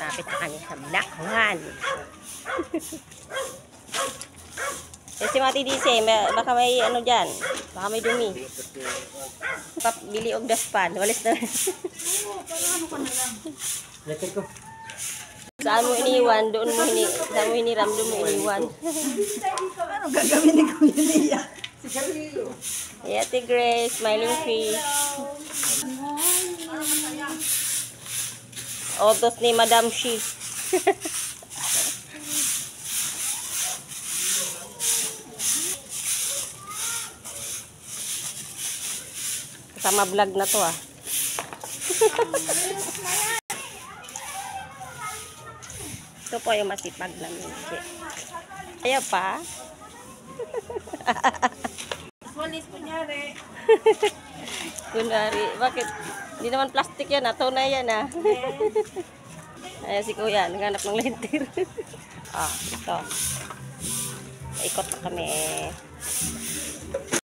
Lapit na kami sa Blackwan. Si Mati Dise, baka may ano dyan. Baka may dumi. Bili og daspan. Walis na. Saan mo iniwan? Doon mo saan mo hiniram, doon mo iniwan. Ano gagawin ko yun niya? Yeah, Ate Grace, smiling fish. Otos ni Madam Shi. Kasama vlog na to ah. Ito po yung masipag namin. Ayaw pa. Walis kunyari. Kunwari, bakit? Hindi naman plastic yan ah. Tunay yan ah. Ayan si Kuya, naghanap ng lentir. Ito. Ikot na kami.